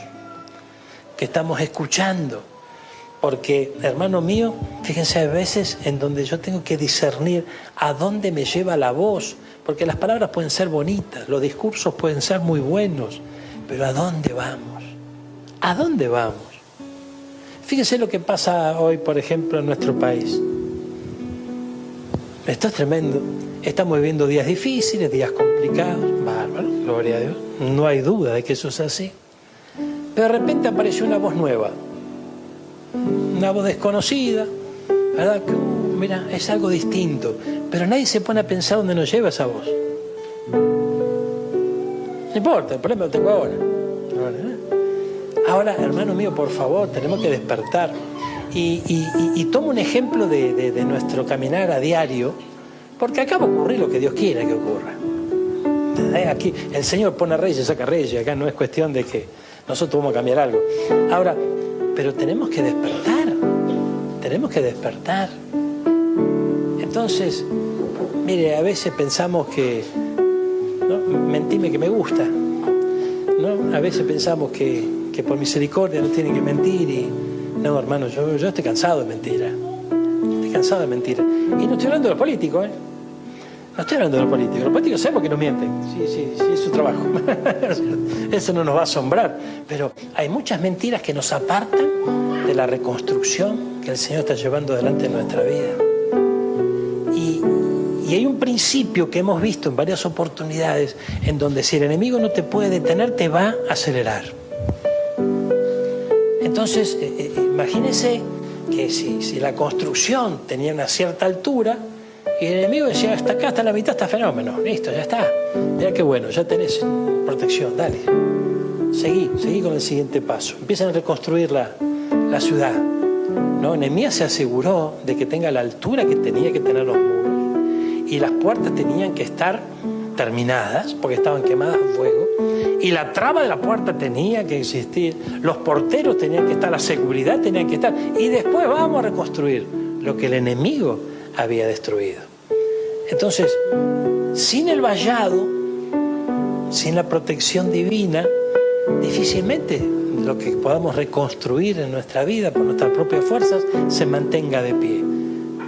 que estamos escuchando. Porque, hermano mío, fíjense, hay veces en donde yo tengo que discernir a dónde me lleva la voz, porque las palabras pueden ser bonitas, los discursos pueden ser muy buenos, pero ¿a dónde vamos? ¿A dónde vamos? Fíjense lo que pasa hoy, por ejemplo, en nuestro país. Esto es tremendo. Estamos viviendo días difíciles, días complicados, bárbaro, gloria a Dios. No hay duda de que eso es así. Pero de repente apareció una voz nueva. Una voz desconocida, ¿verdad? Que, mira, es algo distinto, pero nadie se pone a pensar dónde nos lleva esa voz. No importa, el problema lo tengo ahora. Ahora, hermano mío, por favor, tenemos que despertar. Y tomo un ejemplo de nuestro caminar a diario, porque acá va a ocurrir lo que Dios quiera que ocurra. Aquí el Señor pone reyes, saca reyes, acá no es cuestión de que nosotros vamos a cambiar algo. Ahora, pero tenemos que despertar. Entonces, mire, a veces pensamos que, ¿no? Mentime que me gusta, ¿no? A veces pensamos que por misericordia no tienen que mentir y no, hermano, yo estoy cansado de mentiras. Y no estoy hablando de los políticos, No estoy hablando de los políticos. Los políticos sabemos que nos mienten. Sí, es su trabajo. Eso no nos va a asombrar. Pero hay muchas mentiras que nos apartan de la reconstrucción que el Señor está llevando adelante en nuestra vida. Y hay un principio que hemos visto en varias oportunidades en donde si el enemigo no te puede detener, te va a acelerar. Entonces, imagínese que si la construcción tenía una cierta altura, y el enemigo decía, hasta acá, hasta la mitad, está fenómeno. Listo, ya está. Mira qué bueno, ya tenés protección, dale. Seguí con el siguiente paso. Empiezan a reconstruir la ciudad. ¿No? Nehemías se aseguró de que tenga la altura que tenía que tener los muros. Y las puertas tenían que estar terminadas, porque estaban quemadas a fuego, y la traba de la puerta tenía que existir, los porteros tenían que estar, la seguridad tenía que estar, y después vamos a reconstruir lo que el enemigo había destruido. Entonces, sin el vallado, sin la protección divina, difícilmente lo que podamos reconstruir en nuestra vida por nuestras propias fuerzas se mantenga de pie,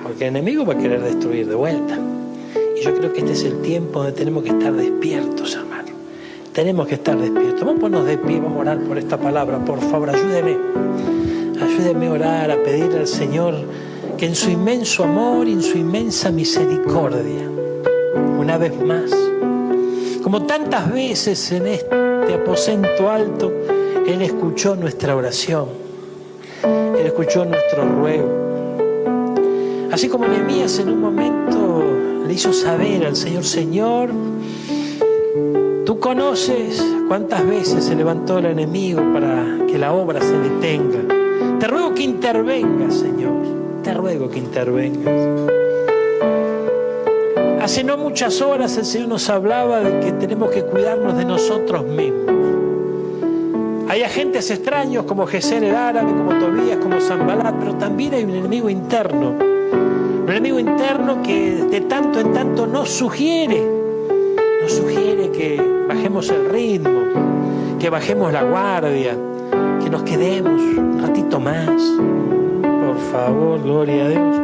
porque el enemigo va a querer destruir de vuelta. Y yo creo que este es el tiempo donde tenemos que estar despiertos, hermano. Tenemos que estar despiertos. Vamos a ponernos de pie, vamos a orar por esta palabra. Por favor, ayúdeme. Ayúdeme a orar, a pedirle al Señor que en su inmenso amor y en su inmensa misericordia, una vez más, como tantas veces en este aposento alto, Él escuchó nuestra oración, Él escuchó nuestro ruego. Así como Nehemías en un momento le hizo saber al Señor: Señor, tú conoces cuántas veces se levantó el enemigo para que la obra se detenga. Te ruego que intervengas, Señor, te ruego que intervengas. Hace no muchas horas el Señor nos hablaba de que tenemos que cuidarnos de nosotros mismos. Hay agentes extraños como Gesén el árabe, como Tobías, como Sanbalat, pero también hay un enemigo interno. Un enemigo interno que de tanto en tanto nos sugiere que bajemos el ritmo, que bajemos la guardia, que nos quedemos un ratito más. Por favor, gloria a Dios.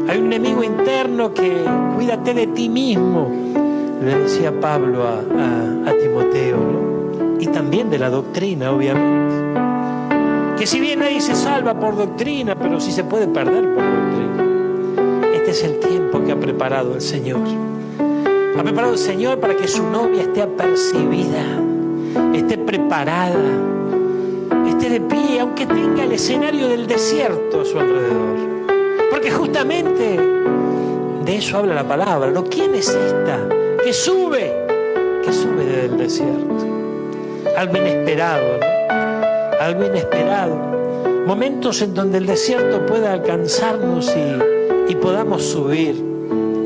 Hay un enemigo interno que cuídate de ti mismo, le decía Pablo a Timoteo, ¿no? Y también de la doctrina, obviamente. Que si bien nadie se salva por doctrina, pero sí se puede perder por doctrina. Este es el tiempo que ha preparado el Señor. Ha preparado el Señor para que su novia esté apercibida, esté preparada, esté de pie, aunque tenga el escenario del desierto a su alrededor. Porque justamente de eso habla la palabra, ¿no? ¿Quién es esta que sube desde el desierto? Algo inesperado, ¿no? Algo inesperado. Momentos en donde el desierto pueda alcanzarnos y podamos subir.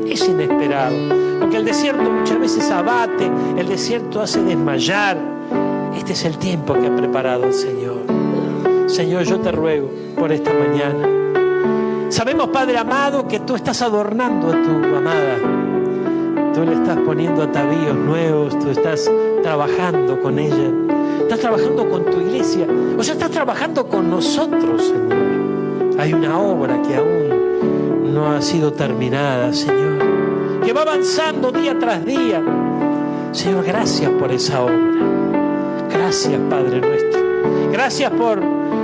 Es inesperado. Porque el desierto muchas veces abate, el desierto hace desmayar. Este es el tiempo que ha preparado el Señor. Señor, yo te ruego por esta mañana. Sabemos, Padre amado, que tú estás adornando a tu amada. Tú le estás poniendo atavíos nuevos, tú estás trabajando con ella. Estás trabajando con tu iglesia. O sea, estás trabajando con nosotros, Señor. Hay una obra que aún no ha sido terminada, Señor, que va avanzando día tras día. Señor, gracias por esa obra. Gracias, Padre nuestro. Gracias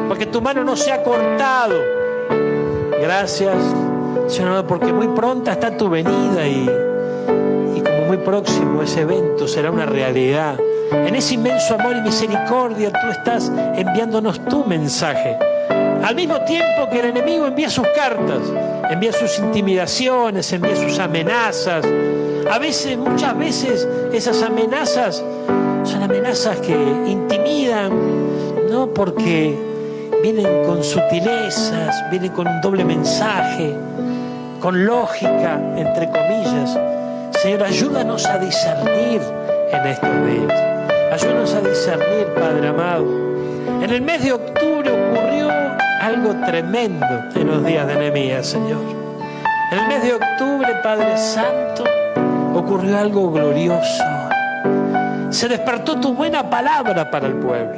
porque tu mano no se ha cortado. Gracias, Señor, porque muy pronta está tu venida y como muy próximo ese evento será una realidad. En ese inmenso amor y misericordia tú estás enviándonos tu mensaje. Al mismo tiempo que el enemigo envía sus cartas, envía sus intimidaciones, envía sus amenazas. Muchas veces esas amenazas son amenazas que intimidan, ¿no? Porque vienen con sutilezas, vienen con un doble mensaje, con lógica, entre comillas. Señor, ayúdanos a discernir en estos días. Ayúdanos a discernir, Padre amado. En el mes de octubre ocurrió algo tremendo en los días de Nehemías, Señor. En el mes de octubre, Padre Santo, ocurrió algo glorioso. Se despertó tu buena palabra para el pueblo.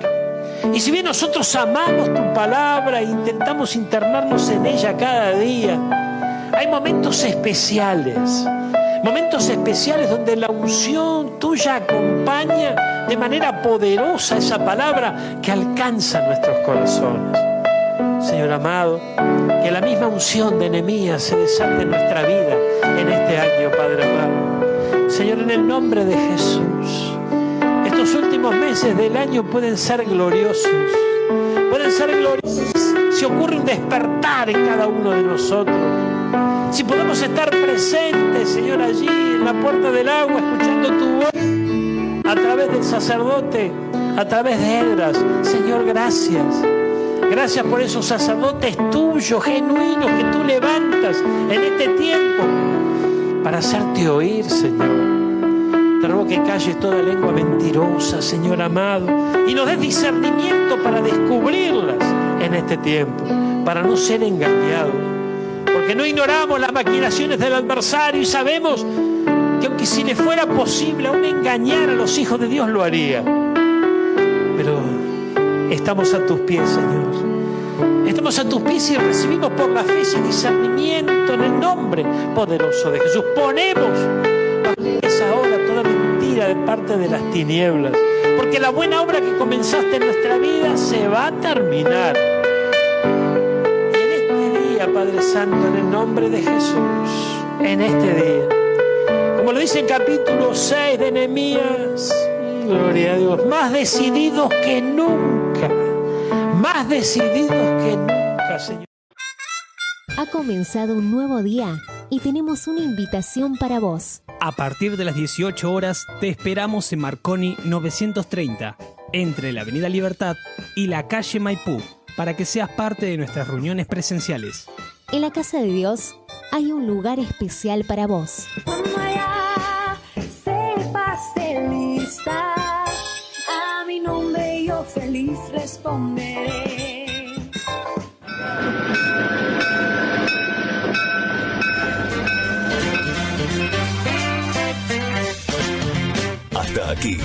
Y si bien nosotros amamos tu palabra e intentamos internarnos en ella cada día, hay momentos especiales donde la unción tuya acompaña de manera poderosa esa palabra que alcanza nuestros corazones. Señor amado, que la misma unción de Nehemías se desate en nuestra vida en este año, Padre amado. Señor, en el nombre de Jesús, estos últimos meses del año pueden ser gloriosos. Pueden ser gloriosos si ocurre un despertar en cada uno de nosotros. Si podemos estar presentes, Señor, allí en la puerta del agua, escuchando tu voz a través del sacerdote, a través de Esdras. Señor, gracias. Gracias por esos sacerdotes tuyos, genuinos, que tú levantas en este tiempo para hacerte oír, Señor. Te ruego que calles toda lengua mentirosa, Señor amado, y nos des discernimiento para descubrirlas en este tiempo, para no ser engañados. Porque no ignoramos las maquinaciones del adversario y sabemos que aunque si le fuera posible aún engañar a los hijos de Dios, lo haría. Pero estamos a tus pies, Señor. Estamos a tus pies y recibimos por la fe ese discernimiento en el nombre poderoso de Jesús. Ponemos ahora toda mentira de parte de las tinieblas, porque la buena obra que comenzaste en nuestra vida se va a terminar. Y en este día, Padre Santo, en el nombre de Jesús, en este día, como lo dice en capítulo 6 de Nehemías, gloria a Dios, más decididos que nunca, Señor. Ha comenzado un nuevo día y tenemos una invitación para vos. A partir de las 18 horas te esperamos en Marconi 930, entre la Avenida Libertad y la calle Maipú, para que seas parte de nuestras reuniones presenciales. En la Casa de Dios hay un lugar especial para vos. Sépase lista, a mi nombre yo feliz responderé. Hasta aquí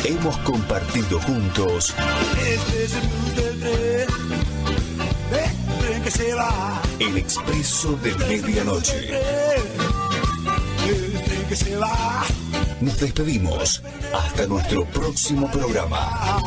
hemos compartido juntos Este es el blues del tren que se va. el expreso de medianoche. El tren que se va. Nos despedimos hasta nuestro próximo programa.